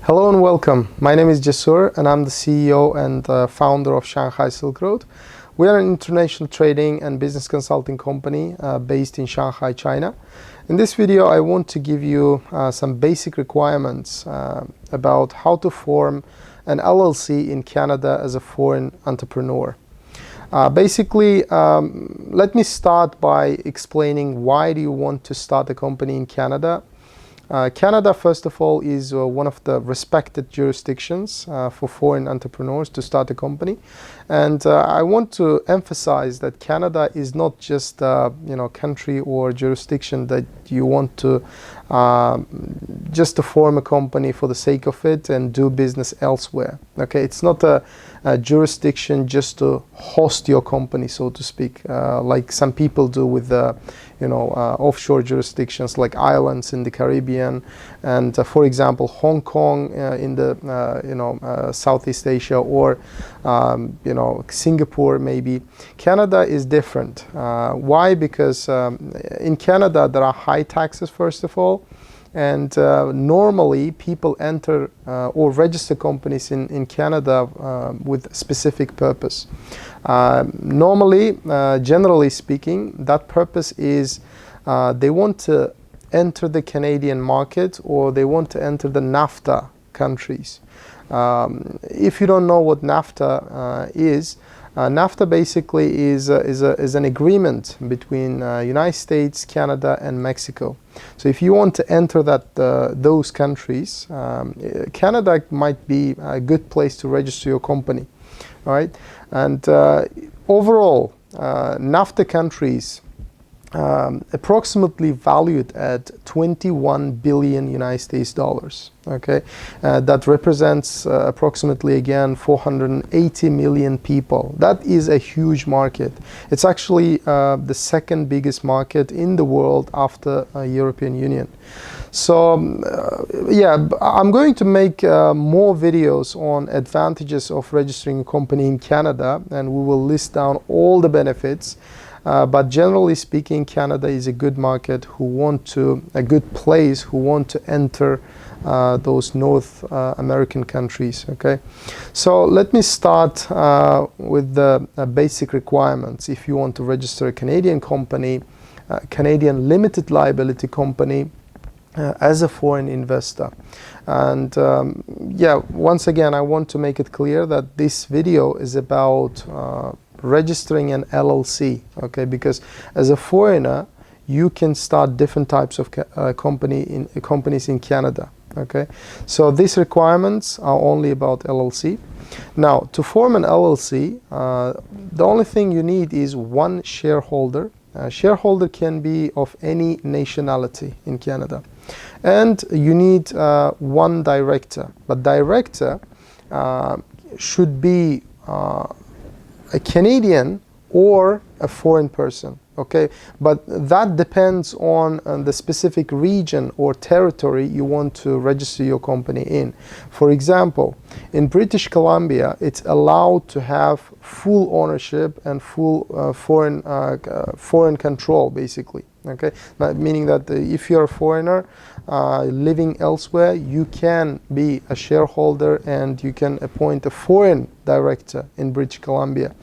Hello and welcome. My name is 𝐻𝐿 and I'm the CEO and founder of Shanghai Silk Road. We are an international trading and business consulting company based in Shanghai, China. In this video, I want to give you some basic requirements about how to form an LLC in Canada as a foreign entrepreneur. Let me start by explaining why do you want to start a company in Canada. Canada, first of all, is one of the respected jurisdictions for foreign entrepreneurs to start a company. And I want to emphasize that Canada is not just a country or jurisdiction that you want to just to form a company for the sake of it and do business elsewhere. Okay, it's not a jurisdiction just to host your company, so to speak, like some people do with offshore jurisdictions like islands in the Caribbean and, for example, Hong Kong in the Southeast Asia, or Singapore maybe. Canada is different. Why? Because in Canada there are high taxes, first of all, and normally people enter or register companies in Canada with specific purpose. Generally speaking, that purpose is they want to enter the Canadian market, or they want to enter the NAFTA countries. If you don't know what NAFTA is, NAFTA basically is an agreement between United States, Canada, and Mexico. So if you want to enter those countries, Canada might be a good place to register your company, all right? And overall, NAFTA countries approximately valued at 21 billion United States dollars. Okay, that represents approximately, again, 480 million people. That is a huge market. It's actually the second biggest market in the world after European Union. So I'm going to make more videos on advantages of registering a company in Canada, and we will list down all the benefits. But generally speaking, Canada is a good market a good place who want to enter those North American countries. Okay, so let me start with the basic requirements if you want to register a Canadian company, Canadian limited liability company, as a foreign investor. And once again, I want to make it clear that this video is about registering an LLC, okay? Because as a foreigner, you can start different types of companies in Canada, okay? So these requirements are only about LLC. Now, to form an LLC, the only thing you need is one shareholder. A shareholder can be of any nationality in Canada. And you need one director. But director should be a Canadian or a foreign person, okay? But that depends on the specific region or territory you want to register your company in. For example, in British Columbia, it's allowed to have full ownership and full foreign control, basically. Okay, meaning that if you're a foreigner living elsewhere, you can be a shareholder and you can appoint a foreign director in British Columbia.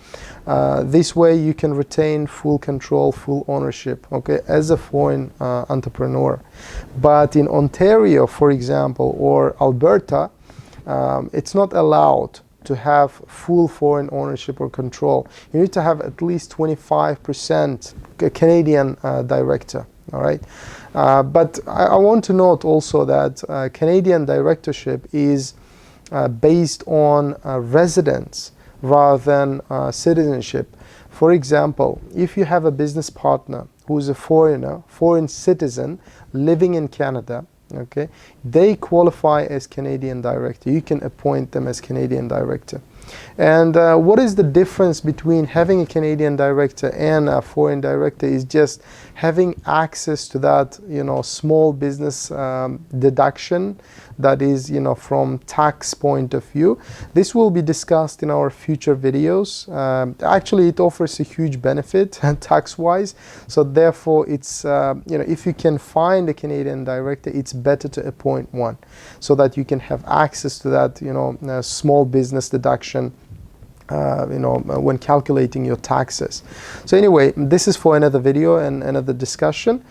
This way you can retain full control, full ownership, okay, as a foreign entrepreneur. But in Ontario, for example, or Alberta, it's not allowed to have full foreign ownership or control. You need to have at least 25% Canadian director, all right? But I want to note also that Canadian directorship is based on residence rather than citizenship. For example, if you have a business partner who is a foreign citizen living in Canada, okay, they qualify as Canadian director. You can appoint them as Canadian director. And what is the difference between having a Canadian director and a foreign director is just having access to that, small business deduction that is, from tax point of view. This will be discussed in our future videos. Actually, it offers a huge benefit tax-wise. So therefore, it's, if you can find a Canadian director, it's better to appoint one so that you can have access to that, small business deduction when calculating your taxes. So anyway, this is for another video and another discussion.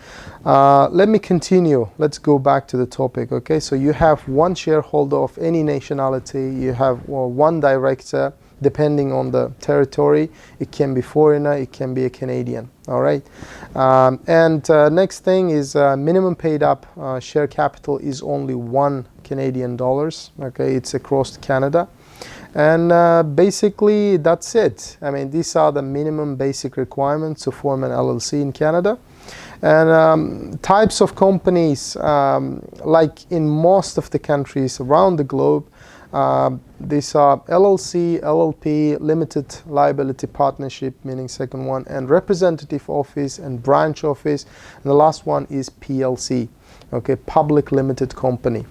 Let me continue. Let's go back to the topic. Okay, so you have one shareholder of any nationality. You have one director, depending on the territory. It can be foreigner, it can be a Canadian. All right. Next thing is minimum paid up share capital is only $1 Canadian. Okay, it's across Canada. And basically, that's it. I mean, these are the minimum basic requirements to form an LLC in Canada. And types of companies, like in most of the countries around the globe, these are LLC, LLP, limited liability partnership, meaning second one, and representative office and branch office. And the last one is PLC, okay, public limited company.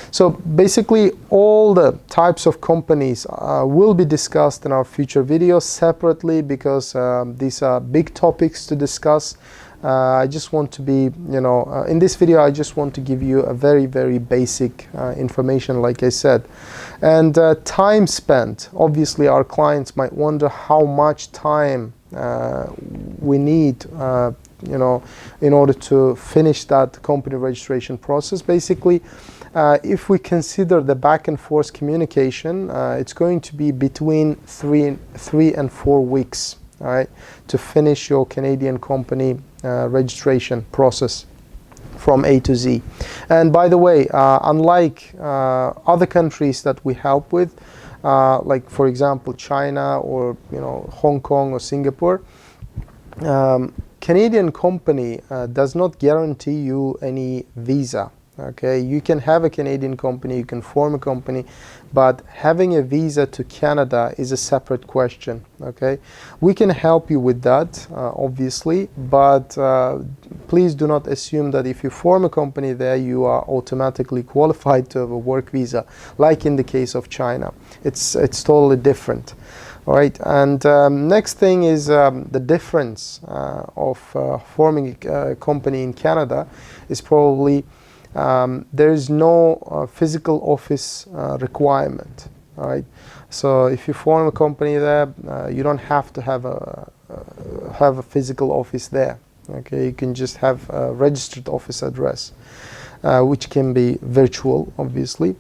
So basically all the types of companies will be discussed in our future videos separately because these are big topics to discuss. I just want to be, in this video I just want to give you a very, very basic information, like I said. And time spent, obviously our clients might wonder how much time we need in order to finish that company registration process. Basically, if we consider the back and forth communication, it's going to be between 3 and 4 weeks, all right, to finish your Canadian company registration process from A to Z. And by the way, unlike other countries that we help with, like for example China or Hong Kong or Singapore, Canadian company does not guarantee you any visa. Okay, you can have a Canadian company, you can form a company, but having a visa to Canada is a separate question. Okay, we can help you with that, obviously, but please do not assume that if you form a company there, you are automatically qualified to have a work visa, like in the case of China. It's totally different. All right, and next thing is the difference of forming a company in Canada is probably there is no physical office requirement. All right, so if you form a company there, you don't have to have a physical office there. Okay, you can just have a registered office address, which can be virtual, obviously.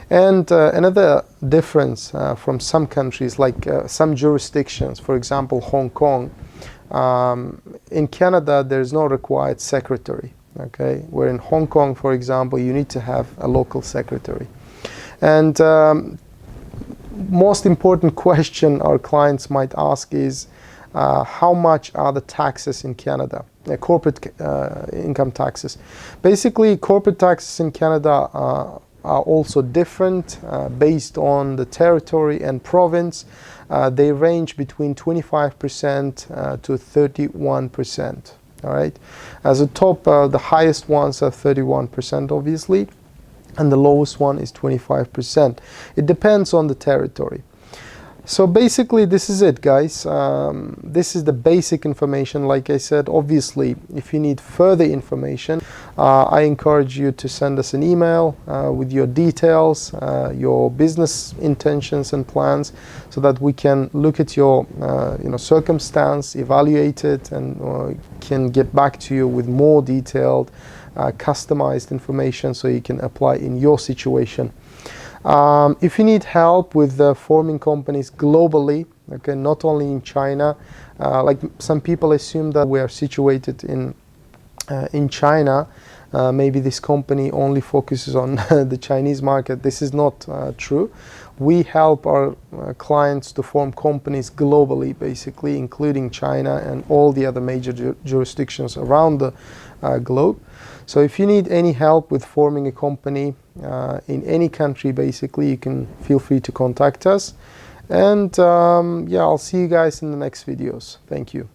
And another difference from some countries, like some jurisdictions, for example Hong Kong, in Canada there is no required secretary. Okay, where in Hong Kong, for example, you need to have a local secretary. And most important question our clients might ask is how much are the taxes in Canada, corporate income taxes. Basically, corporate taxes in Canada are also different based on the territory and province. They range between 25% to 31%. All right, as a top, the highest ones are 31%, obviously, and the lowest one is 25%. It depends on the territory. So basically, this is it, guys. This is the basic information. Like I said, obviously, if you need further information, I encourage you to send us an email with your details, your business intentions and plans, so that we can look at your circumstance, evaluate it, and can get back to you with more detailed, customized information so you can apply in your situation. If you need help with forming companies globally, okay, not only in China, like some people assume that we are situated in China, maybe this company only focuses on the Chinese market. This is not true. We help our clients to form companies globally, basically, including China and all the other major jurisdictions around the globe. So if you need any help with forming a company, in any country, basically, you can feel free to contact us. And yeah, I'll see you guys in the next videos. Thank you.